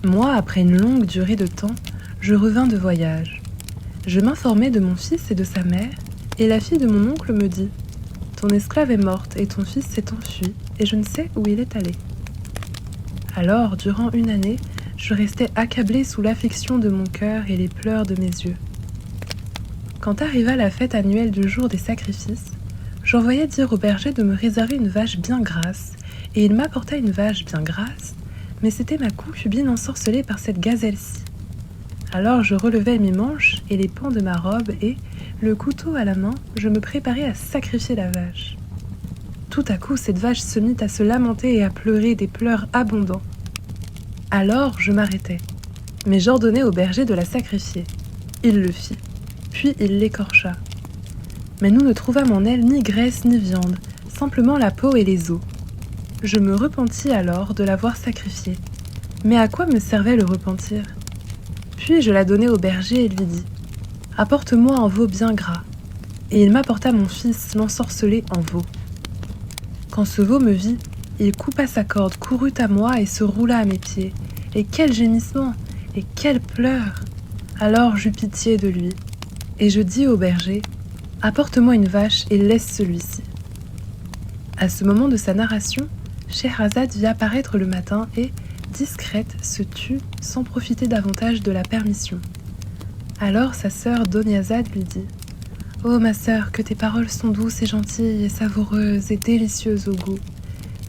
Moi, après une longue durée de temps, je revins de voyage. Je m'informai de mon fils et de sa mère, et la fille de mon oncle me dit « Ton esclave est morte et ton fils s'est enfui, et je ne sais où il est allé. » Alors, durant une année, je restai accablée sous l'affliction de mon cœur et les pleurs de mes yeux. Quand arriva la fête annuelle du jour des sacrifices, j'envoyai dire au berger de me réserver une vache bien grasse, et il m'apporta une vache bien grasse, mais c'était ma concubine ensorcelée par cette gazelle-ci. Alors je relevai mes manches et les pans de ma robe et, le couteau à la main, je me préparai à sacrifier la vache. Tout à coup, cette vache se mit à se lamenter et à pleurer des pleurs abondants. Alors je m'arrêtai, mais j'ordonnai au berger de la sacrifier. Il le fit, puis il l'écorcha. Mais nous ne trouvâmes en elle ni graisse ni viande, simplement la peau et les os. Je me repentis alors de l'avoir sacrifiée. Mais à quoi me servait le repentir ? Puis je la donnai au berger et lui dis « Apporte-moi un veau bien gras. » Et il m'apporta mon fils l'ensorcelé en veau. Quand ce veau me vit, il coupa sa corde, courut à moi et se roula à mes pieds. Et quel gémissement! Et quels pleurs! Alors j'eus pitié de lui. Et je dis au berger « Apporte-moi une vache et laisse celui-ci. » À ce moment de sa narration, Scheherazade vit apparaître le matin et, discrète, se tut sans profiter davantage de la permission. Alors sa sœur Doniazade lui dit « Oh ma sœur, que tes paroles sont douces et gentilles et savoureuses et délicieuses au goût. »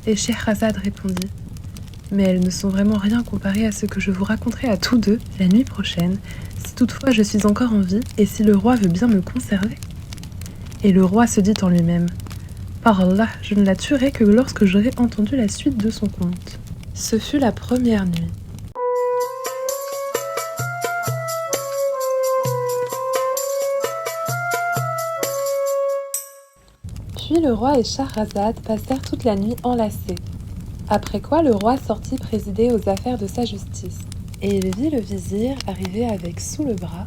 Et Scheherazade répondit « Mais elles ne sont vraiment rien comparées à ce que je vous raconterai à tous deux la nuit prochaine, si toutefois je suis encore en vie et si le roi veut bien me conserver. » Et le roi se dit en lui-même « Par Allah, je ne la tuerai que lorsque j'aurai entendu la suite de son conte. » Ce fut la première nuit. Puis le roi et Scheherazade passèrent toute la nuit enlacés. Après quoi le roi sortit présider aux affaires de sa justice. Et il vit le vizir arriver avec sous le bras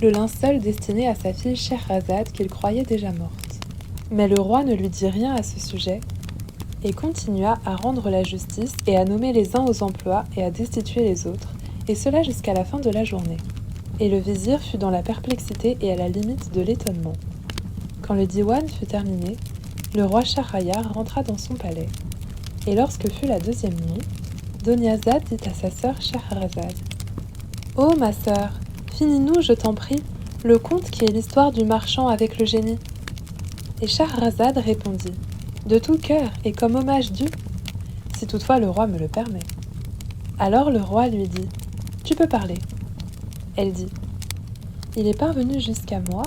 le linceul destiné à sa fille Scheherazade qu'il croyait déjà morte. Mais le roi ne lui dit rien à ce sujet et continua à rendre la justice et à nommer les uns aux emplois et à destituer les autres, et cela jusqu'à la fin de la journée. Et le vizir fut dans la perplexité et à la limite de l'étonnement. Quand le diwan fut terminé, le roi Shahrayar rentra dans son palais. Et lorsque fut la deuxième nuit, Doniazade dit à sa sœur Scheherazade « Ô ma sœur, finis-nous, je t'en prie, le conte qui est l'histoire du marchand avec le génie. » Et Scheherazade répondit « De tout cœur et comme hommage dû, si toutefois le roi me le permet. » Alors le roi lui dit « Tu peux parler. » Elle dit « Il est parvenu jusqu'à moi,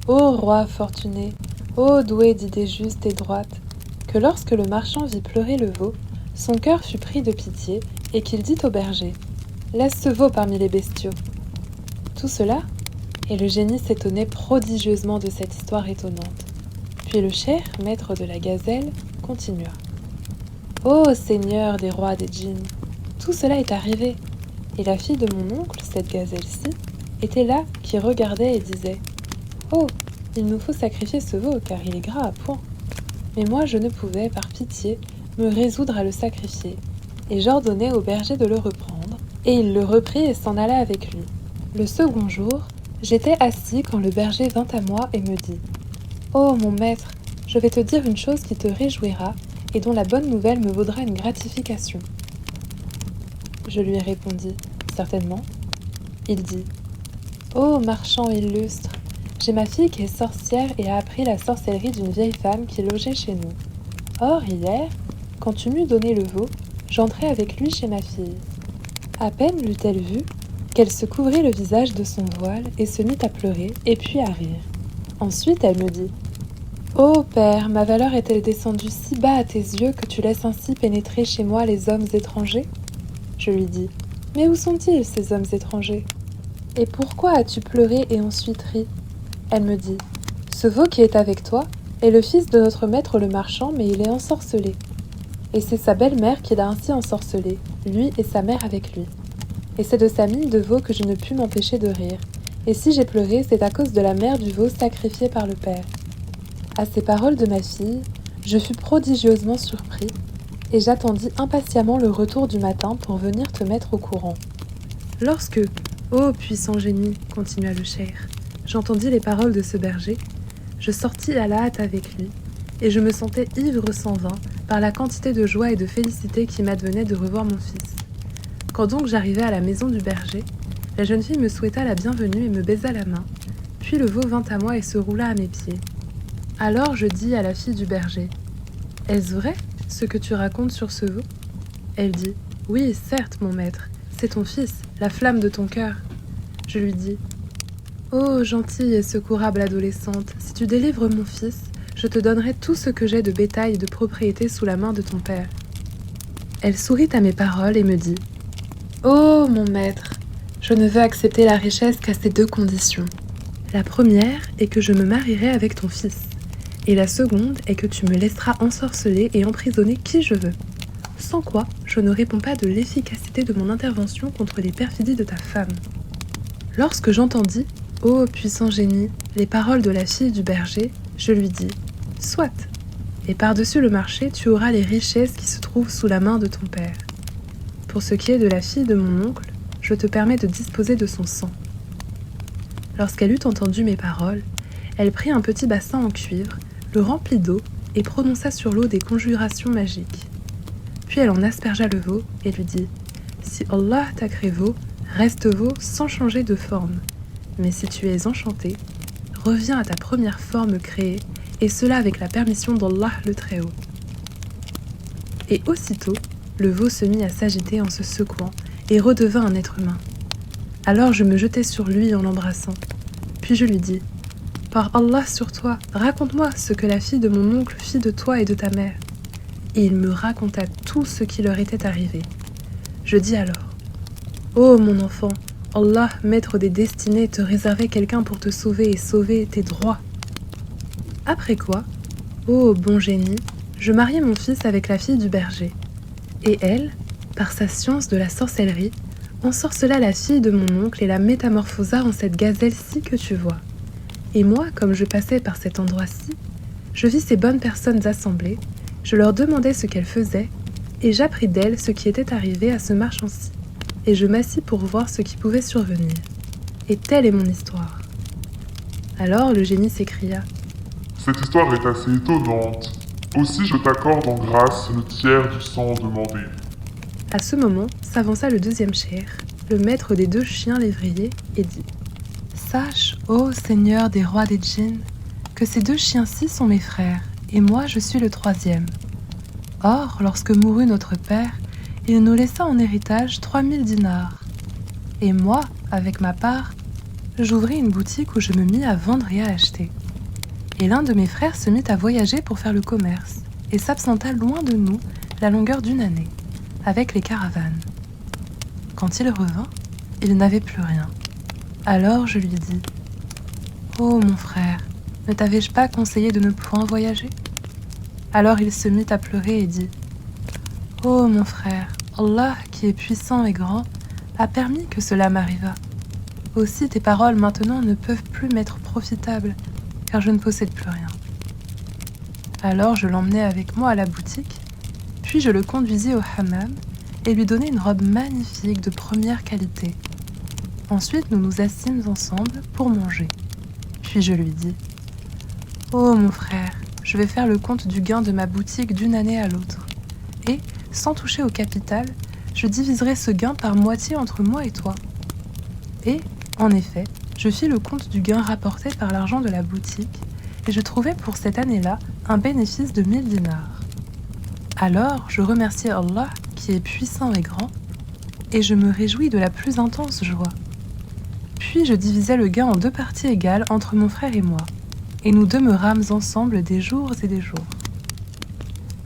ô roi fortuné, ô doué d'idées justes et droites, que lorsque le marchand vit pleurer le veau, son cœur fut pris de pitié et qu'il dit au berger « Laisse ce veau parmi les bestiaux. » Tout cela, et le génie s'étonnait prodigieusement de cette histoire étonnante. Puis le cheikh, maître de la gazelle, continua. « Ô Seigneur des rois des djinns, tout cela est arrivé. » Et la fille de mon oncle, cette gazelle-ci, était là, qui regardait et disait « Oh, il nous faut sacrifier ce veau, car il est gras à point. » Mais moi, je ne pouvais, par pitié, me résoudre à le sacrifier, et j'ordonnai au berger de le reprendre, et il le reprit et s'en alla avec lui. Le second jour, j'étais assis quand le berger vint à moi et me dit « Oh, mon maître, je vais te dire une chose qui te réjouira, et dont la bonne nouvelle me vaudra une gratification. » Je lui répondis « Certainement. » Il dit « Oh, marchand illustre, j'ai ma fille qui est sorcière et a appris la sorcellerie d'une vieille femme qui logeait chez nous. Or, hier, quand tu m'eus donné le veau, j'entrai avec lui chez ma fille. À peine l'eut-elle vu, qu'elle se couvrit le visage de son voile et se mit à pleurer et puis à rire. Ensuite, elle me dit « Ô père, ma valeur est-elle descendue si bas à tes yeux que tu laisses ainsi pénétrer chez moi les hommes étrangers ?» Je lui dis « Mais où sont-ils, ces hommes étrangers ? Et pourquoi as-tu pleuré et ensuite ri ?» Elle me dit « Ce veau qui est avec toi est le fils de notre maître le marchand, mais il est ensorcelé. Et c'est sa belle-mère qui l'a ainsi ensorcelé, lui et sa mère avec lui. Et c'est de sa mine de veau que je ne pus m'empêcher de rire. Et si j'ai pleuré, c'est à cause de la mère du veau sacrifié par le père. » À ces paroles de ma fille, je fus prodigieusement surpris, et j'attendis impatiemment le retour du matin pour venir te mettre au courant. Lorsque, ô puissant génie, continua le cheikh, j'entendis les paroles de ce berger, je sortis à la hâte avec lui, et je me sentais ivre sans vin par la quantité de joie et de félicité qui m'advenait de revoir mon fils. Quand donc j'arrivai à la maison du berger, la jeune fille me souhaita la bienvenue et me baisa la main, puis le veau vint à moi et se roula à mes pieds. Alors je dis à la fille du berger « Est-ce vrai, ce que tu racontes sur ce veau ?» Elle dit « Oui, certes, mon maître, c'est ton fils, la flamme de ton cœur. » Je lui dis « Oh, gentille et secourable adolescente, si tu délivres mon fils, je te donnerai tout ce que j'ai de bétail et de propriété sous la main de ton père. » Elle sourit à mes paroles et me dit « Oh, mon maître, je ne veux accepter la richesse qu'à ces deux conditions. La première est que je me marierai avec ton fils. Et la seconde est que tu me laisseras ensorceler et emprisonner qui je veux. Sans quoi, je ne réponds pas de l'efficacité de mon intervention contre les perfidies de ta femme. » Lorsque j'entendis, ô puissant génie, les paroles de la fille du berger, je lui dis « Soit, et par-dessus le marché, tu auras les richesses qui se trouvent sous la main de ton père. Pour ce qui est de la fille de mon oncle, je te permets de disposer de son sang. » Lorsqu'elle eut entendu mes paroles, elle prit un petit bassin en cuivre, le remplit d'eau et prononça sur l'eau des conjurations magiques. Puis elle en aspergea le veau et lui dit « Si Allah t'a créé veau, reste veau sans changer de forme. Mais si tu es enchanté, reviens à ta première forme créée, et cela avec la permission d'Allah le Très-Haut. » Et aussitôt, le veau se mit à s'agiter en se secouant et redevint un être humain. Alors je me jetai sur lui en l'embrassant. Puis je lui dis « Par Allah sur toi, raconte-moi ce que la fille de mon oncle fit de toi et de ta mère. » Et il me raconta tout ce qui leur était arrivé. Je dis alors « Oh mon enfant, Allah, maître des destinées, te réservait quelqu'un pour te sauver et sauver tes droits. » Après quoi, ô bon génie, je mariai mon fils avec la fille du berger. Et elle, par sa science de la sorcellerie, ensorcela la fille de mon oncle et la métamorphosa en cette gazelle-ci que tu vois. Et moi, comme je passais par cet endroit-ci, je vis ces bonnes personnes assemblées, je leur demandai ce qu'elles faisaient, et j'appris d'elles ce qui était arrivé à ce marchand-ci, et je m'assis pour voir ce qui pouvait survenir. Et telle est mon histoire. Alors le génie s'écria « Cette histoire est assez étonnante. Aussi je t'accorde en grâce le tiers du sang demandé. » À ce moment s'avança le deuxième cheikh, le maître des deux chiens lévriers, et dit « Sache, ô Seigneur des rois des djinns, que ces deux chiens-ci sont mes frères, et moi je suis le troisième. Or, lorsque mourut notre père, il nous laissa en héritage 3000 dinars. Et moi, avec ma part, j'ouvris une boutique où je me mis à vendre et à acheter. Et l'un de mes frères se mit à voyager pour faire le commerce, et s'absenta loin de nous la longueur d'une année, avec les caravanes. Quand il revint, il n'avait plus rien. Alors je lui dis « Oh mon frère, Ne t'avais-je pas conseillé de ne point voyager ?» Alors il se mit à pleurer et dit « Oh mon frère, Allah, qui est puissant et grand, a permis que cela m'arrivât. Aussi tes paroles maintenant ne peuvent plus m'être profitables, car je ne possède plus rien. » Alors je l'emmenai avec moi à la boutique, puis je le conduisis au hammam et lui donnai une robe magnifique de première qualité. Ensuite nous nous assîmes ensemble pour manger. Puis je lui dis « Oh mon frère, je vais faire le compte du gain de ma boutique d'une année à l'autre. Et, sans toucher au capital, je diviserai ce gain par moitié entre moi et toi. » Et, en effet, je fis le compte du gain rapporté par l'argent de la boutique, et je trouvai pour cette année-là un bénéfice de 1000 dinars. Alors, je remerciai Allah, qui est puissant et grand, et je me réjouis de la plus intense joie. Puis je divisai le gain en 2 parties égales entre mon frère et moi, et nous demeurâmes ensemble des jours et des jours.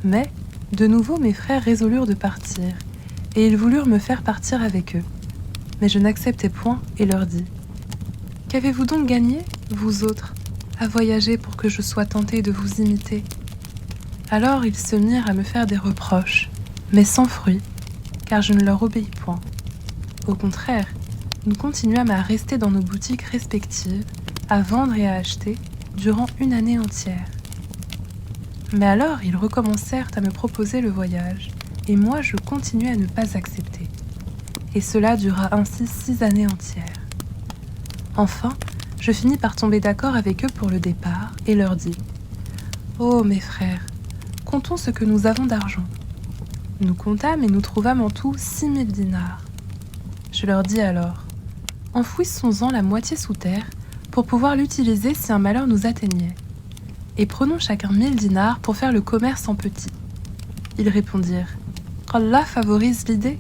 Mais, de nouveau mes frères résolurent de partir, et ils voulurent me faire partir avec eux. Mais je n'acceptai point et leur dis « Qu'avez-vous donc gagné, vous autres, à voyager pour que je sois tentée de vous imiter ?» Alors ils se mirent à me faire des reproches, mais sans fruit, car je ne leur obéis point. Au contraire, nous continuâmes à rester dans nos boutiques respectives, à vendre et à acheter, durant une année entière. Mais alors ils recommencèrent à me proposer le voyage, et moi je continuai à ne pas accepter. Et cela dura ainsi 6 années entières. Enfin, je finis par tomber d'accord avec eux pour le départ, et leur dis « Oh mes frères, comptons ce que nous avons d'argent. » Nous comptâmes et nous trouvâmes en tout 6000 dinars. Je leur dis alors « Enfouissons-en la moitié sous terre pour pouvoir l'utiliser si un malheur nous atteignait. Et prenons chacun 1000 dinars pour faire le commerce en petit. » Ils répondirent « Allah favorise l'idée. »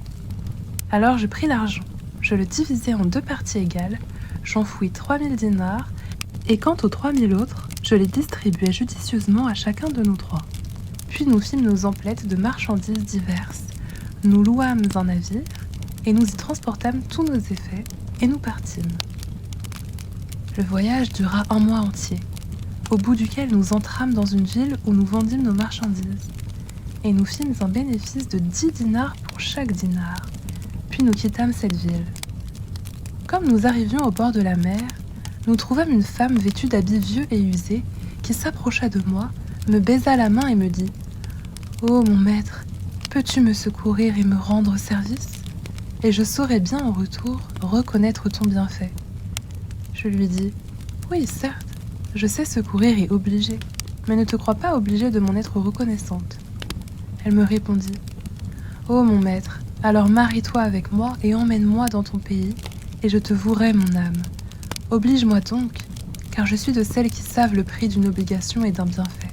Alors je pris l'argent, je le divisai en 2 parties égales, j'enfouis 3000 dinars, et quant aux 3000 autres, je les distribuai judicieusement à chacun de nous 3. Puis nous fîmes nos emplettes de marchandises diverses, nous louâmes un navire, et nous y transportâmes tous nos effets, et nous partîmes. Le voyage dura 1 mois entier, au bout duquel nous entrâmes dans une ville où nous vendîmes nos marchandises, et nous fîmes un bénéfice de 10 dinars pour chaque dinar, puis nous quittâmes cette ville. Comme nous arrivions au bord de la mer, nous trouvâmes une femme vêtue d'habits vieux et usés, qui s'approcha de moi, me baisa la main et me dit « Oh mon maître, peux-tu me secourir et me rendre service ? Et je saurai bien en retour reconnaître ton bienfait. » Je lui dis « Oui, certes, je sais secourir et obliger, mais ne te crois pas obligée de m'en être reconnaissante. » Elle me répondit « Oh mon maître, alors marie-toi avec moi et emmène-moi dans ton pays, et je te vouerai mon âme. Oblige-moi donc, car je suis de celles qui savent le prix d'une obligation et d'un bienfait,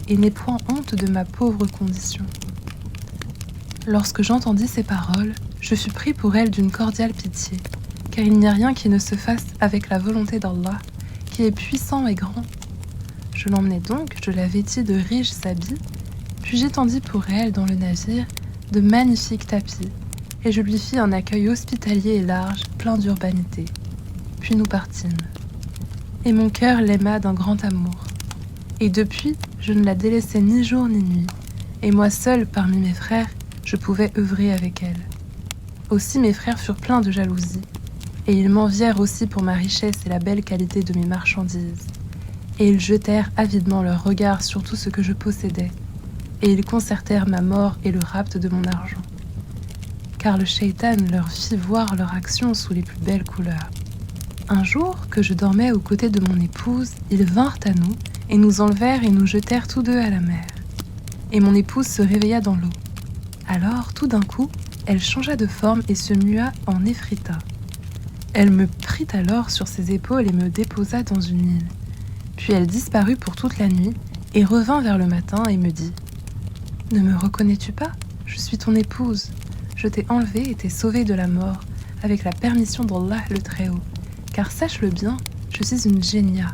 et n'ai point honte de ma pauvre condition. » Lorsque j'entendis ces paroles, je fus pris pour elle d'une cordiale pitié, car il n'y a rien qui ne se fasse avec la volonté d'Allah, qui est puissant et grand. Je l'emmenai donc, je la vêtis de riches habits, puis j'étendis pour elle dans le navire de magnifiques tapis, et je lui fis un accueil hospitalier et large, plein d'urbanité. Puis nous partîmes. Et mon cœur l'aima d'un grand amour. Et depuis, je ne la délaissai ni jour ni nuit, et moi seul parmi mes frères, je pouvais œuvrer avec elle. Aussi mes frères furent pleins de jalousie, et ils m'envièrent aussi pour ma richesse et la belle qualité de mes marchandises. Et ils jetèrent avidement leurs regards sur tout ce que je possédais, et ils concertèrent ma mort et le rapt de mon argent. Car le shaitan leur fit voir leur action sous les plus belles couleurs. Un jour, que je dormais aux côtés de mon épouse, ils vinrent à nous, et nous enlevèrent et nous jetèrent tous deux à la mer. Et mon épouse se réveilla dans l'eau. Alors, tout d'un coup, elle changea de forme et se mua en Éphrita. Elle me prit alors sur ses épaules et me déposa dans une île. Puis elle disparut pour toute la nuit et revint vers le matin et me dit « Ne me reconnais-tu pas ? Je suis ton épouse. Je t'ai enlevée et t'ai sauvée de la mort, avec la permission d'Allah le Très-Haut. Car sache-le bien, je suis une génia.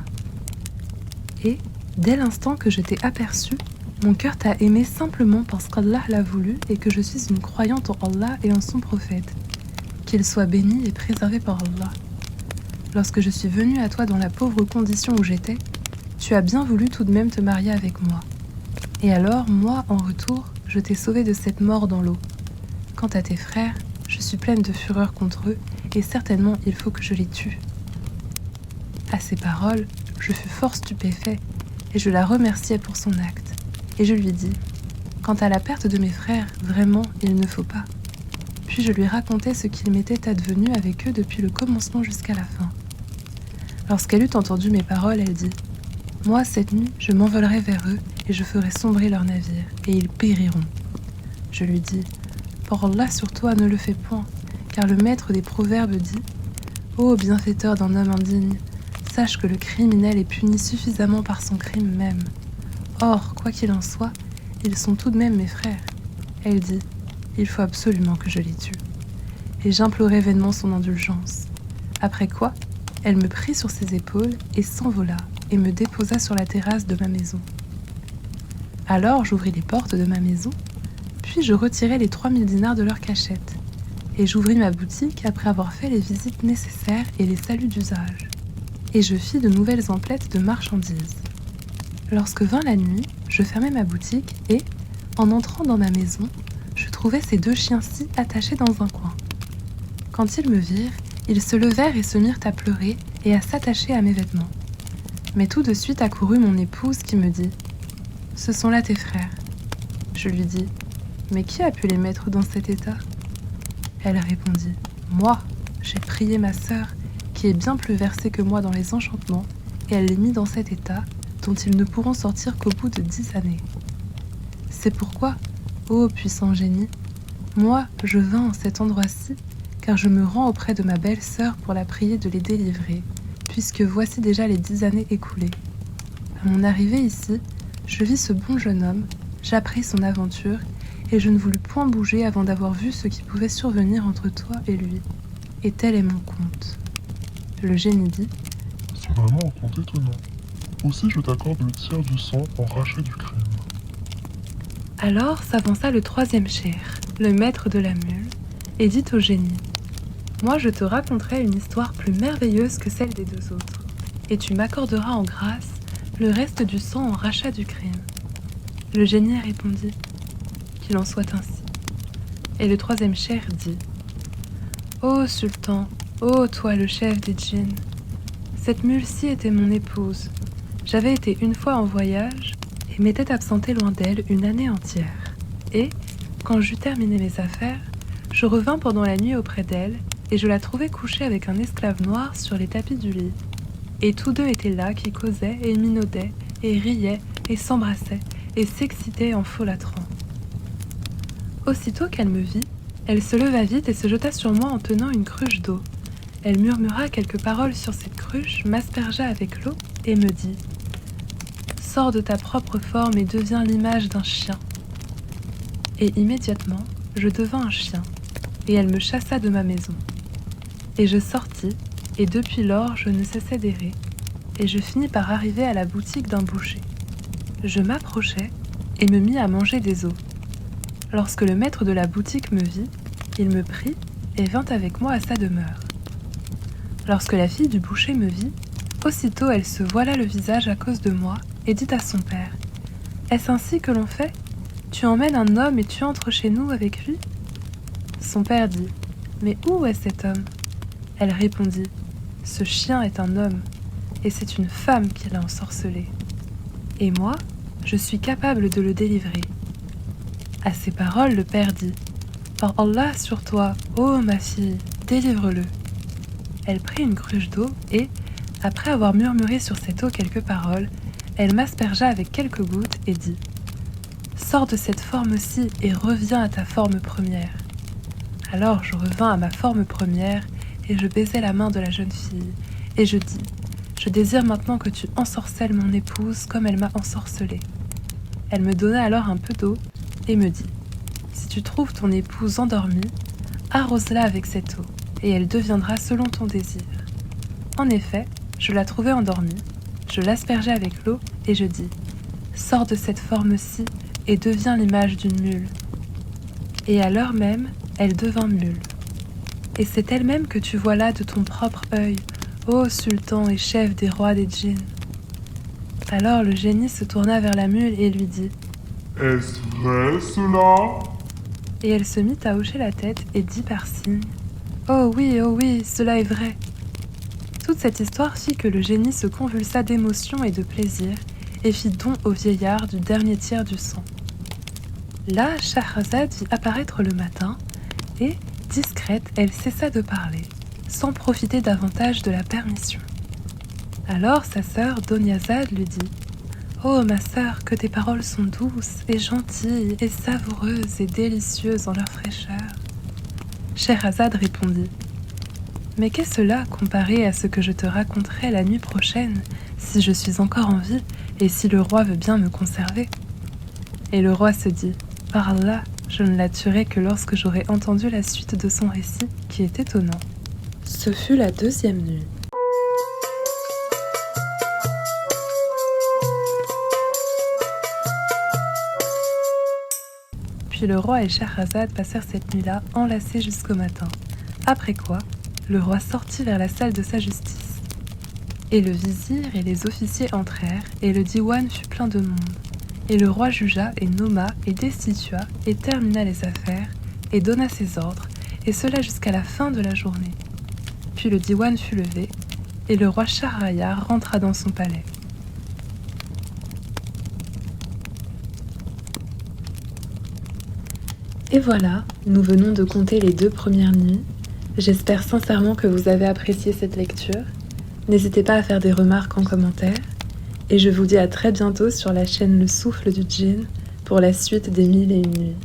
Et, dès l'instant que je t'ai aperçue, mon cœur t'a aimé simplement parce qu'Allah l'a voulu et que je suis une croyante en Allah et en son prophète. Qu'il soit béni et préservé par Allah. Lorsque je suis venue à toi dans la pauvre condition où j'étais, Tu as bien voulu tout de même te marier avec moi. Et alors, moi, en retour, je t'ai sauvé de cette mort dans l'eau. Quant à tes frères, je suis pleine de fureur contre eux, et certainement il faut que je les tue. » À ces paroles, je fus fort stupéfait, et je la remerciai pour son acte. Et je lui dis, « Quant à la perte de mes frères, vraiment, il ne faut pas. » Puis je lui racontai ce qu'il m'était advenu avec eux depuis le commencement jusqu'à la fin. Lorsqu'elle eut entendu mes paroles, elle dit, « Moi, cette nuit, je m'envolerai vers eux, et je ferai sombrer leur navire, et ils périront. » Je lui dis, « Pour Allah sur toi, ne le fais point, car le maître des proverbes dit, « Ô bienfaiteur d'un homme indigne, sache que le criminel est puni suffisamment par son crime même. Or, quoi qu'il en soit, ils sont tout de même mes frères. » Elle dit, « Il faut absolument que je les tue. » Et j'implorai vainement son indulgence. Après quoi, elle me prit sur ses épaules et s'envola et me déposa sur la terrasse de ma maison. Alors j'ouvris les portes de ma maison, puis je retirai les 3000 dinars de leur cachette, et j'ouvris ma boutique après avoir fait les visites nécessaires et les saluts d'usage. Et je fis de nouvelles emplettes de marchandises. Lorsque vint la nuit, je fermai ma boutique et, en entrant dans ma maison, je trouvai ces 2 chiens-ci attachés dans un coin. Quand ils me virent, ils se levèrent et se mirent à pleurer et à s'attacher à mes vêtements. Mais tout de suite accourut mon épouse qui me dit « Ce sont là tes frères. » Je lui dis « Mais qui a pu les mettre dans cet état ?» Elle répondit « Moi, j'ai prié ma sœur, qui est bien plus versée que moi dans les enchantements, et elle les mit dans cet état dont ils ne pourront sortir qu'au bout de 10 années. C'est pourquoi, ô puissant génie, moi je vins en cet endroit-ci, car je me rends auprès de ma belle-sœur pour la prier de les délivrer, puisque voici déjà les 10 années écoulées. À mon arrivée ici, je vis ce bon jeune homme, j'appris son aventure, et je ne voulus point bouger avant d'avoir vu ce qui pouvait survenir entre toi et lui. Et tel est mon conte. » Le génie dit, « C'est vraiment un conte étonnant. Aussi je t'accorde le tiers du sang en rachat du crime. » Alors s'avança le 3e cheikh, le maître de la mule, et dit au génie, « Moi je te raconterai une histoire plus merveilleuse que celle des 2 autres, et tu m'accorderas en grâce le reste du sang en rachat du crime. » Le génie répondit, « Qu'il en soit ainsi. » Et le 3e cheikh dit, « Ô sultan, ô toi le chef des djinns, cette mule-ci était mon épouse. J'avais été une fois en voyage et m'étais absentée loin d'elle une année entière. Et, quand j'eus terminé mes affaires, je revins pendant la nuit auprès d'elle, et je la trouvai couchée avec un esclave noir sur les tapis du lit. Et tous 2 étaient là qui causaient et minaudaient, et riaient, et s'embrassaient, et s'excitaient en folâtrant. Aussitôt qu'elle me vit, elle se leva vite et se jeta sur moi en tenant une cruche d'eau. Elle murmura quelques paroles sur cette cruche, m'aspergea avec l'eau, et me dit « Sors de ta propre forme et deviens l'image d'un chien. » Et immédiatement, je devins un chien, et elle me chassa de ma maison. Et je sortis, et depuis lors je ne cessai d'errer, et je finis par arriver à la boutique d'un boucher. Je m'approchai, et me mis à manger des os. Lorsque le maître de la boutique me vit, il me prit, et vint avec moi à sa demeure. Lorsque la fille du boucher me vit, aussitôt elle se voila le visage à cause de moi, et dit à son père, « Est-ce ainsi que l'on fait ? Tu emmènes un homme et tu entres chez nous avec lui ?» Son père dit, « Mais où est cet homme ?» Elle répondit, « Ce chien est un homme, et c'est une femme qui l'a ensorcelé. Et moi, je suis capable de le délivrer. » À ces paroles, le père dit, « Par Allah sur toi, ô ma fille, délivre-le. » Elle prit une cruche d'eau et, après avoir murmuré sur cette eau quelques paroles, elle m'aspergea avec quelques gouttes et dit, « Sors de cette forme-ci et reviens à ta forme première. » Alors je revins à ma forme première et je baisai la main de la jeune fille, et je dis, « Je désire maintenant que tu ensorcelles mon épouse comme elle m'a ensorcelée. » Elle me donna alors un peu d'eau et me dit, « Si tu trouves ton épouse endormie, arrose-la avec cette eau, et elle deviendra selon ton désir. » En effet, je la trouvai endormie, je l'aspergeai avec l'eau et je dis, « Sors de cette forme-ci et deviens l'image d'une mule. » Et à l'heure même, elle devint mule. Et c'est elle-même que tu vois là de ton propre œil, ô sultan et chef des rois des djinns. Alors le génie se tourna vers la mule et lui dit « Est-ce vrai cela ?» Et elle se mit à hocher la tête et dit par signe « oh oui, cela est vrai !» Toute cette histoire fit que le génie se convulsa d'émotion et de plaisir et fit don au vieillard du dernier tiers du sang. Là, Scheherazade vit apparaître le matin et, discrète, elle cessa de parler, sans profiter davantage de la permission. Alors sa sœur Doniazade lui dit « Oh ma sœur, que tes paroles sont douces et gentilles et savoureuses et délicieuses en leur fraîcheur. » Scheherazade répondit « Mais qu'est cela comparé à ce que je te raconterai la nuit prochaine, si je suis encore en vie et si le roi veut bien me conserver ?» Et le roi se dit « Par Allah, je ne la tuerai que lorsque j'aurai entendu la suite de son récit, qui est étonnant. » Ce fut la deuxième nuit. Puis le roi et Scheherazade passèrent cette nuit-là enlacés jusqu'au matin, après quoi le roi sortit vers la salle de sa justice. Et le vizir et les officiers entrèrent, et le diwan fut plein de monde. Et le roi jugea et nomma et destitua et termina les affaires et donna ses ordres, et cela jusqu'à la fin de la journée. Puis le diwan fut levé, et le roi Shahrayar rentra dans son palais. Et voilà, nous venons de compter les 2 premières nuits. J'espère sincèrement que vous avez apprécié cette lecture. N'hésitez pas à faire des remarques en commentaire. Et je vous dis à très bientôt sur la chaîne Le Souffle du Djinn pour la suite des 1001 nuits.